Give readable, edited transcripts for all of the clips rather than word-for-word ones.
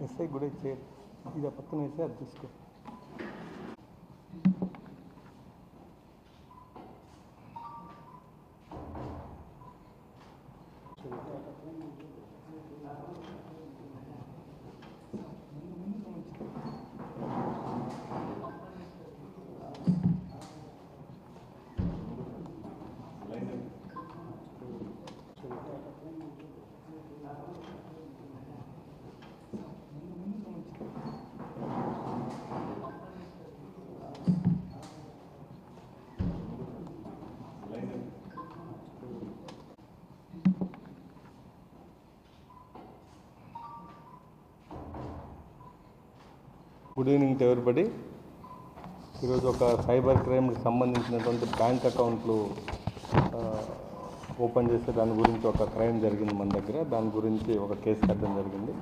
SI కూడా ఇచ్చే ఇది పక్కన వేసి అది తీసుకో. Good evening to everybody. ఈరోజు ఒక సైబర్ క్రైమ్కి సంబంధించినటువంటి బ్యాంక్ అకౌంట్లు ఓపెన్ చేస్తే దాని గురించి ఒక క్రైమ్ జరిగింది మన దగ్గర. దాని గురించి ఒక కేసు కట్టడం జరిగింది.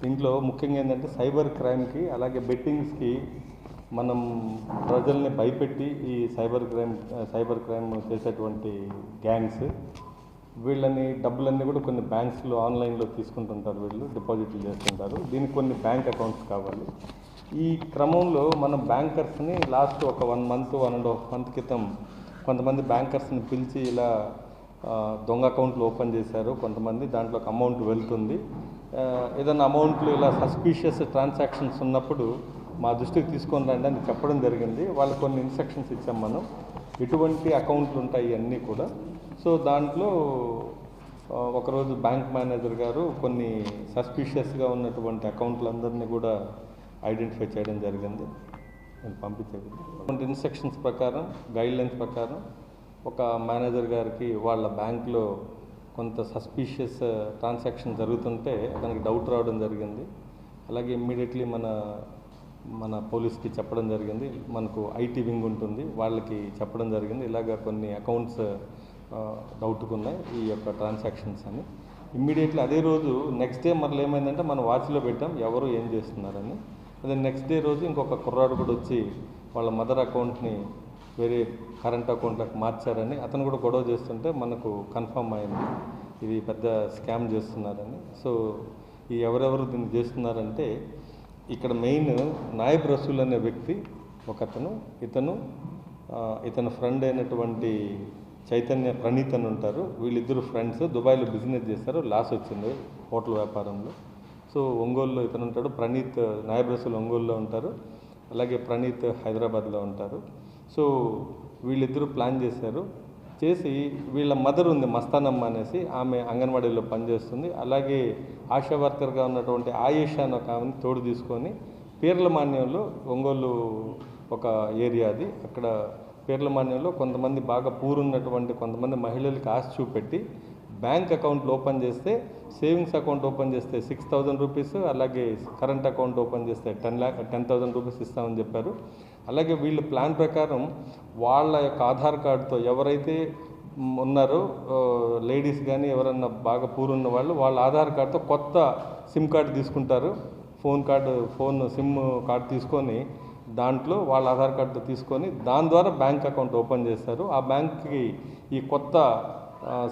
దీంట్లో ముఖ్యంగా ఏంటంటే సైబర్ క్రైమ్కి అలాగే బెట్టింగ్స్కి మనం ప్రజల్ని భయపెట్టి ఈ సైబర్ క్రైమ్ చేసేటువంటి గ్యాంగ్స్ వీళ్ళని డబ్బులన్నీ కూడా కొన్ని బ్యాంక్స్లో ఆన్లైన్లో తీసుకుంటుంటారు, వీళ్ళు డిపాజిట్లు చేస్తుంటారు. దీనికి కొన్ని బ్యాంక్ అకౌంట్స్ కావాలి. ఈ క్రమంలో మనం బ్యాంకర్స్ని లాస్ట్ ఒక 1 month 1.5 month క్రితం కొంతమంది బ్యాంకర్స్ని పిలిచి ఇలా దొంగ అకౌంట్లు ఓపెన్ చేశారు కొంతమంది, దాంట్లో అమౌంట్ వెళ్తుంది, ఏదైనా అమౌంట్లు ఇలా సస్పీషియస్ ట్రాన్సాక్షన్స్ ఉన్నప్పుడు మా దృష్టికి తీసుకొని రండి అని చెప్పడం జరిగింది. వాళ్ళకి కొన్ని ఇన్స్ట్రక్షన్స్ ఇచ్చాం మనం, ఎటువంటి అకౌంట్లు ఉంటాయి అన్నీ కూడా. సో దాంట్లో ఒకరోజు బ్యాంక్ మేనేజర్ గారు కొన్ని సస్పీషియస్గా ఉన్నటువంటి అకౌంట్లందరినీ కూడా ఐడెంటిఫై చేయడం జరిగింది. నేను పంపించేది ఇన్స్ట్రక్షన్స్ ప్రకారం, గైడ్లైన్స్ ప్రకారం ఒక మేనేజర్ గారికి వాళ్ళ బ్యాంక్లో కొంత సస్పీషియస్ ట్రాన్సాక్షన్ జరుగుతుంటే అతనికి డౌట్ రావడం జరిగింది. అలాగే ఇమ్మీడియట్లీ మన పోలీస్కి చెప్పడం జరిగింది. మనకు ఐటీ వింగ్ ఉంటుంది, వాళ్ళకి చెప్పడం జరిగింది. ఇలాగ కొన్ని అకౌంట్స్ డౌట్గా ఉన్నాయి ఈ యొక్క ట్రాన్సాక్షన్స్ అని. ఇమ్మీడియట్లీ అదే రోజు నెక్స్ట్ డే మళ్ళీ ఏమైందంటే మనం వాచ్లో పెట్టాం ఎవరు ఏం చేస్తున్నారని. అదే నెక్స్ట్ డే రోజు ఇంకొక కుర్రాడు కూడా వచ్చి వాళ్ళ మదర్ అకౌంట్ని వేరే కరెంట్ అకౌంట్లకు మార్చారని అతను కూడా గొడవ చేస్తుంటే మనకు కన్ఫర్మ్ అయింది ఇది పెద్ద స్కామ్ చేస్తున్నారని. సో ఈ ఎవరెవరు దీన్ని చేస్తున్నారంటే ఇక్కడ మెయిన్ నాయబ్ రసూల్ అనే వ్యక్తి ఒకతను, ఇతను ఫ్రెండ్ అయినటువంటి చైతన్య ప్రణీత్ అని ఉంటారు. వీళ్ళిద్దరు ఫ్రెండ్స్ దుబాయ్లో బిజినెస్ చేస్తారు, లాస్ వచ్చింది హోటల్ వ్యాపారంలో. సో ఒంగోలులో ఇతను ఉంటాడు, ప్రణీత్ నాయబ్ రసూల్ ఒంగోలులో ఉంటారు, అలాగే ప్రణీత్ హైదరాబాద్లో ఉంటారు. సో వీళ్ళిద్దరూ ప్లాన్ చేసి వీళ్ళ మదర్ ఉంది మస్తానమ్మ అనేసి, ఆమె అంగన్వాడీలో పనిచేస్తుంది. అలాగే ఆశా వర్కర్గా ఉన్నటువంటి ఆయేషా అని ఒక ఆమెను తోడు తీసుకొని పీర్లమాన్యంలో, ఒంగోలు ఒక ఏరియా అది, అక్కడ పీర్లమాన్యంలో కొంతమంది బాగా పూరున్నటువంటి కొంతమంది మహిళలకి ఆశ చూపెట్టి బ్యాంక్ అకౌంట్లు ఓపెన్ చేస్తే, సేవింగ్స్ అకౌంట్ ఓపెన్ చేస్తే 6,000 రూపీస్, అలాగే కరెంట్ అకౌంట్ ఓపెన్ చేస్తే 10,000 రూపీస్ ఇస్తామని చెప్పారు. అలాగే వీళ్ళ ప్లాన్ ప్రకారం వాళ్ళ యొక్క ఆధార్ కార్డుతో ఎవరైతే ఉన్నారో లేడీస్ కానీ ఎవరన్నా బాగా పూరున్న వాళ్ళు వాళ్ళ ఆధార్ కార్డుతో కొత్త సిమ్ కార్డు తీసుకుంటారు, ఫోన్ సిమ్ కార్డు తీసుకొని దాంట్లో వాళ్ళ ఆధార్ కార్డుతో తీసుకొని దాని ద్వారా బ్యాంక్ అకౌంట్ ఓపెన్ చేస్తారు. ఆ బ్యాంక్కి ఈ కొత్త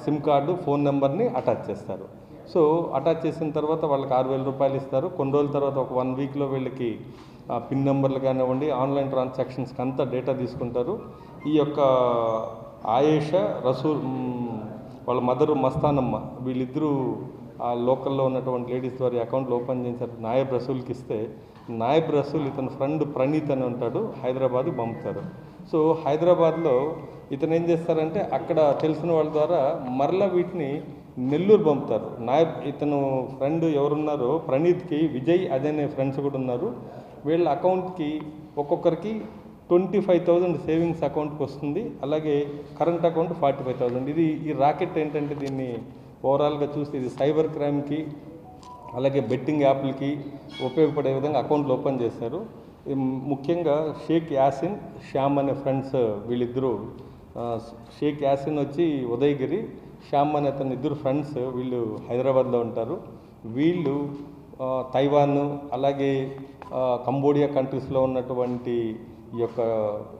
సిమ్ కార్డు ఫోన్ నెంబర్ని అటాచ్ చేస్తారు. సో అటాచ్ చేసిన తర్వాత వాళ్ళకి 6,000 రూపాయలు ఇస్తారు. కొన్ని రోజుల తర్వాత ఒక 1 వీక్లో వీళ్ళకి పిన్ నెంబర్లు కానివ్వండి, ఆన్లైన్ ట్రాన్సాక్షన్స్కి అంతా డేటా తీసుకుంటారు. ఈ యొక్క ఆయేషా రసూల్ వాళ్ళ మదరు మస్తానమ్మ వీళ్ళిద్దరూ ఆ లోకల్లో ఉన్నటువంటి లేడీస్ ద్వారా అకౌంట్లు ఓపెన్ చేశారు. నాయబ్ రసూల్కి ఇస్తే నాయబ్ రసూల్ ఇతని ఫ్రెండ్ ప్రణీత్ అని ఉంటాడు, హైదరాబాద్కి పంపుతారు. సో హైదరాబాద్లో ఇతను ఏం చేస్తారంటే అక్కడ తెలిసిన వాళ్ళ ద్వారా మరలా వీటిని నెల్లూరు పంపుతారు. ఇతను ఫ్రెండ్ ఎవరున్నారో ప్రణీత్కి విజయ్ అదే ఫ్రెండ్స్ కూడా ఉన్నారు. వీళ్ళ అకౌంట్కి ఒక్కొక్కరికి 25,000 సేవింగ్స్ అకౌంట్కి వస్తుంది. అలాగే కరెంట్ అకౌంట్ 45,000. ఈ రాకెట్ ఏంటంటే దీన్ని ఓవరాల్గా చూస్తే ఇది సైబర్ క్రైమ్కి అలాగే బెట్టింగ్ యాప్లకి ఉపయోగపడే విధంగా అకౌంట్లు ఓపెన్ చేశారు. ముఖ్యంగా షేక్ యాసిన్, శ్యామ్ అనే ఫ్రెండ్స్ వీళ్ళిద్దరూ. షేక్ యాసిన్ వచ్చి ఉదయగిరి, శ్యామ్ అనే అతని ఇద్దరు ఫ్రెండ్స్, వీళ్ళు హైదరాబాద్లో ఉంటారు. వీళ్ళు తైవాన్ అలాగే కంబోడియా కంట్రీస్లో ఉన్నటువంటి ఈ యొక్క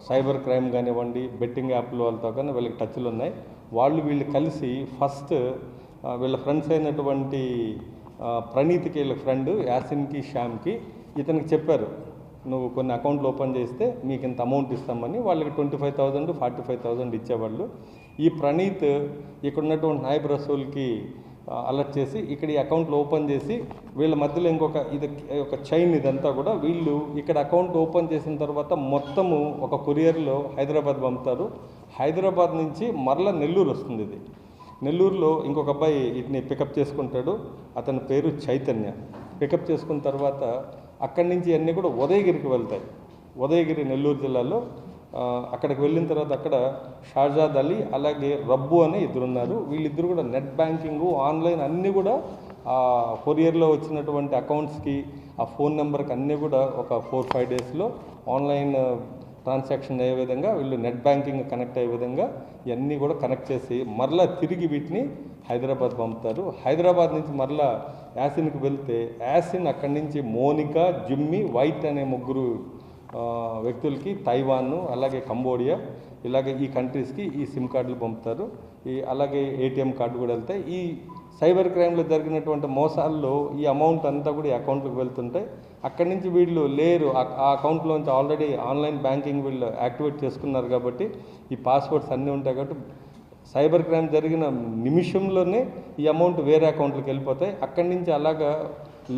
సైబర్ క్రైమ్ కానివ్వండి, బెట్టింగ్ యాప్ల వాళ్ళతో కానీ వీళ్ళకి టచ్లు ఉన్నాయి. వీళ్ళు కలిసి ఫస్ట్ వీళ్ళ ఫ్రెండ్స్ అయినటువంటి ప్రణీత్కి వీళ్ళ ఫ్రెండ్ యాసిన్కి, శ్యామ్కి ఇతనికి చెప్పారు, నువ్వు కొన్ని అకౌంట్లు ఓపెన్ చేస్తే మీకు ఇంత అమౌంట్ ఇస్తామని. వాళ్ళకి 25,000 45,000 ఇచ్చేవాళ్ళు. ఈ ప్రణీత్ ఇక్కడ ఉన్నటువంటి నాయబ్ రసూల్కి అలర్ట్ చేసి ఇక్కడ ఈ అకౌంట్లు ఓపెన్ చేసి వీళ్ళ మధ్యలో ఒక చైన్ ఇదంతా కూడా వీళ్ళు ఇక్కడ అకౌంట్ ఓపెన్ చేసిన తర్వాత మొత్తము ఒక కొరియర్లో హైదరాబాద్ పంపుతారు. హైదరాబాద్ నుంచి మరలా నెల్లూరు వస్తుంది. ఇది నెల్లూరులో ఇంకొక అబ్బాయి వీటిని పికప్ చేసుకుంటాడు. అతని పేరు చైతన్య. పికప్ చేసుకున్న తర్వాత అక్కడి నుంచి అన్నీ కూడా ఉదయగిరికి వెళ్తాయి. ఉదయగిరి నెల్లూరు జిల్లాలో. అక్కడికి వెళ్ళిన తర్వాత అక్కడ షాజాద్ అలీ అలాగే రబ్బు అనే ఇద్దరున్నారు. వీళ్ళిద్దరు కూడా నెట్ బ్యాంకింగ్, ఆన్లైన్ అన్నీ కూడా కొరియర్లో వచ్చినటువంటి అకౌంట్స్కి ఆ ఫోన్ నెంబర్కి అన్నీ కూడా ఒక 4-5 డేస్లో ఆన్లైన్ ట్రాన్సాక్షన్ అయ్యే విధంగా వీళ్ళు నెట్ బ్యాంకింగ్ కనెక్ట్ అయ్యే విధంగా ఇవన్నీ కూడా కనెక్ట్ చేసి మరలా తిరిగి వీటిని హైదరాబాద్ పంపుతారు. హైదరాబాద్ నుంచి మరలా యాసిన్కి వెళ్తే యాసిన్ అక్కడి నుంచి మోనికా, జిమ్మీ, వైట్ అనే ముగ్గురు వ్యక్తులకి తైవాన్ అలాగే కంబోడియా ఇలాగే ఈ కంట్రీస్కి ఈ సిమ్ కార్డులు పంపుతారు. అలాగే ఏటీఎం కార్డు కూడా వెళ్తాయి. ఈ సైబర్ క్రైమ్లో జరిగినటువంటి మోసాల్లో ఈ అమౌంట్ అంతా కూడా ఈ అకౌంట్లకు వెళ్తుంటాయి. అక్కడి నుంచి వీళ్ళు లేరు, ఆ అకౌంట్లోంచి ఆల్రెడీ ఆన్లైన్ బ్యాంకింగ్ వీళ్ళు యాక్టివేట్ చేసుకున్నారు కాబట్టి ఈ పాస్వర్డ్స్ అన్నీ ఉంటాయి కాబట్టి సైబర్ క్రైమ్ జరిగిన నిమిషంలోనే ఈ అమౌంట్ వేరే అకౌంట్లకు వెళ్ళిపోతాయి. అక్కడి నుంచి అలాగా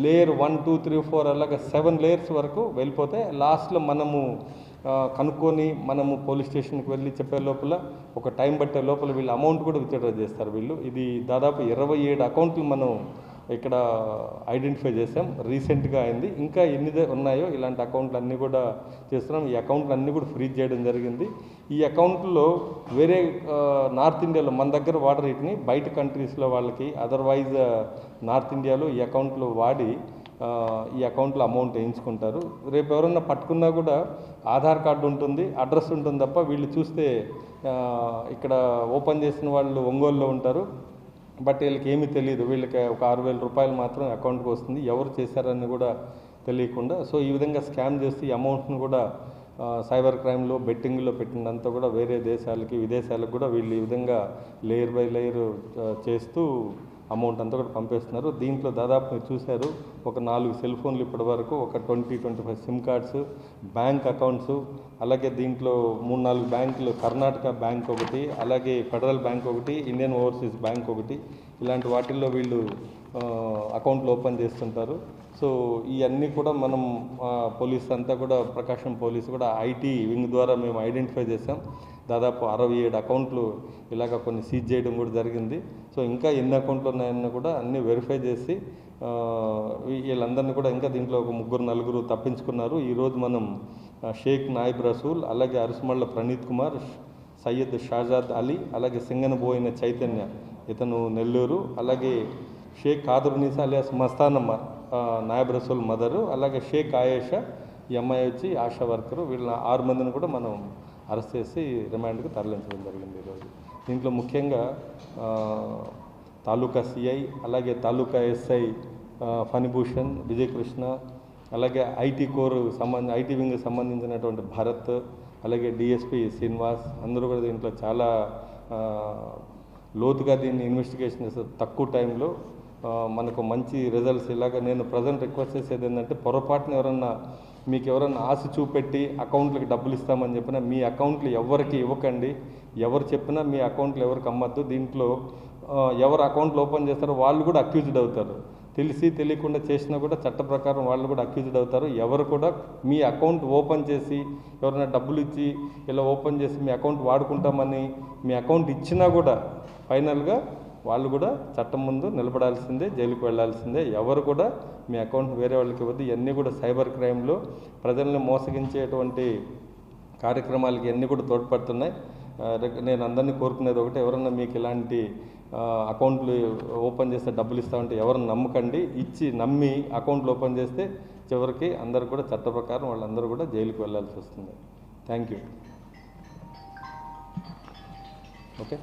లేయర్ 1, 2, 3, 4 అలాగా 7 లేయర్స్ వరకు వెళ్ళిపోతాయి. లాస్ట్లో మనము కనుక్కొని మనము పోలీస్ స్టేషన్కి వెళ్ళి చెప్పే లోపల ఒక టైం పట్టే లోపల వీళ్ళు అమౌంట్ కూడా విత్డ్రా చేస్తారు. ఇది దాదాపు 27 అకౌంట్లు మనం ఇక్కడ ఐడెంటిఫై చేసాం. రీసెంట్గా అయింది. ఇంకా ఎన్ని ఉన్నాయో ఇలాంటి అకౌంట్లు అన్నీ కూడా చేస్తున్నాం. ఈ అకౌంట్లు అన్నీ కూడా ఫ్రీజ్ చేయడం జరిగింది. ఈ అకౌంట్లో వేరే నార్త్ ఇండియాలో మన దగ్గర వాడరు వీటిని, బయట కంట్రీస్లో వాళ్ళకి అదర్వైజ్ నార్త్ ఇండియాలో ఈ అకౌంట్లు వాడి ఈ అకౌంట్లో అమౌంట్ వేయించుకుంటారు. రేపు ఎవరన్నా పట్టుకున్నా కూడా ఆధార్ కార్డు ఉంటుంది, అడ్రస్ ఉంటుంది తప్ప వీళ్ళు చూస్తే ఇక్కడ ఓపెన్ చేసిన వాళ్ళు ఒంగోలులో ఉంటారు, బట్ వీళ్ళకి ఏమీ తెలియదు. వీళ్ళకి ఒక 6,000 రూపాయలు మాత్రం అకౌంట్కి వస్తుంది, ఎవరు చేశారని కూడా తెలియకుండా. సో ఈ విధంగా స్కామ్ చేసి ఈ అమౌంట్ను కూడా సైబర్ క్రైమ్లో బెట్టింగ్లో పెట్టినంతా కూడా వేరే దేశాలకి విదేశాలకు కూడా వీళ్ళు ఈ విధంగా లేయర్ బై లేయర్ చేస్తూ అమౌంట్ అంతా కూడా పంపేస్తున్నారు. దీంట్లో దాదాపు మీరు చూశారు ఒక 4 సెల్ ఫోన్లు ఇప్పటి వరకు, ఒక 20-25 సిమ్ కార్డ్స్, బ్యాంక్ అకౌంట్స్, అలాగే దీంట్లో 3-4 బ్యాంకులు, కర్ణాటక బ్యాంక్ ఒకటి, అలాగే ఫెడరల్ బ్యాంక్ ఒకటి, ఇండియన్ ఓవర్సీస్ బ్యాంక్ ఒకటి, ఇలాంటి వాటిల్లో వీళ్ళు అకౌంట్లు ఓపెన్ చేస్తుంటారు. సో ఇవన్నీ కూడా మనం పోలీస్ అంతా కూడా ప్రకాశం పోలీసు కూడా ఐటీ వింగ్ ద్వారా మేము ఐడెంటిఫై చేసాం. దాదాపు 67 అకౌంట్లు ఇలాగ కొన్ని సీజ్ చేయడం కూడా జరిగింది. సో ఇంకా ఎన్ని అకౌంట్లు ఉన్నాయన్న కూడా అన్నీ వెరిఫై చేసి వీళ్ళందరినీ కూడా ఇంకా దీంట్లో ఒక 3-4 తప్పించుకున్నారు. ఈరోజు మనం షేక్ నాయబ్ రసూల్, అలాగే అరుసుమళ్ళ ప్రణీత్ కుమార్, సయ్యద్ షాజాద్ అలీ, అలాగే సింగనబోయిన చైతన్య ఇతను నెల్లూరు, అలాగే షేక్ కాదరునిసా అలియాస్ మస్తానమ్మ నాయబ్ రసూల్ మదరు, అలాగే షేక్ ఆయేషా ఈ అమ్మాయి వచ్చి ఆశా వర్కరు. వీళ్ళ 6 మందిని కూడా మనం అరెస్ట్ చేసి రిమాండ్కి తరలించడం జరిగింది ఈరోజు. దీంట్లో ముఖ్యంగా తాలూకా సిఐ, అలాగే తాలూకా ఎస్ఐ ఫణిభూషణ్, విజయకృష్ణ, అలాగే ఐటీ వింగ్కి సంబంధించినటువంటి భరత్, అలాగే డిఎస్పి శ్రీనివాస్ అందరూ కూడా దీంట్లో చాలా లోతుగా దీన్ని ఇన్వెస్టిగేషన్ చేస్తారు. తక్కువ టైంలో మనకు మంచి రిజల్ట్స్. ఇలాగ నేను ప్రజెంట్ రిక్వెస్ట్ చేసేది ఏంటంటే పొరపాటున మీకు ఎవరన్నా ఆశ చూపెట్టి అకౌంట్లకి డబ్బులు ఇస్తామని చెప్పినా మీ అకౌంట్లు ఎవరికి ఇవ్వకండి. ఎవరు చెప్పినా మీ అకౌంట్లు ఎవరికి అమ్మద్దు. దీంట్లో ఎవరు అకౌంట్లు ఓపెన్ చేస్తారో వాళ్ళు కూడా అక్యూజ్డ్ అవుతారు. తెలిసి తెలియకుండా చేసినా కూడా చట్ట ప్రకారం వాళ్ళు కూడా అక్యూజ్డ్ అవుతారు. ఎవరు కూడా మీ అకౌంట్ ఓపెన్ చేసి ఎవరైనా డబ్బులు ఇచ్చి ఇలా ఓపెన్ చేసి మీ అకౌంట్ వాడుకుంటామని మీ అకౌంట్ ఇచ్చినా కూడా ఫైనల్గా వాళ్ళు కూడా చట్టం ముందు నిలబడాల్సిందే, జైలుకు వెళ్ళాల్సిందే. ఎవరు కూడా మీ అకౌంట్ వేరే వాళ్ళకి ఇవ్వద్దు. ఇవన్నీ కూడా సైబర్ క్రైమ్లో ప్రజల్ని మోసగించేటువంటి కార్యక్రమాలకి ఇవన్నీ కూడా తోడ్పడుతున్నాయి. నేను అందరినీ కోరుకునేది ఒకటే, ఎవరన్నా మీకు ఇలాంటి అకౌంట్లు ఓపెన్ చేస్తే డబ్బులు ఇస్తామంటే ఎవరిని నమ్మకండి. ఇచ్చి నమ్మి అకౌంట్లు ఓపెన్ చేస్తే చివరికి అందరూ కూడా చట్ట ప్రకారం వాళ్ళందరూ కూడా జైలుకు వెళ్ళాల్సి వస్తుంది. Thank you. ఓకే.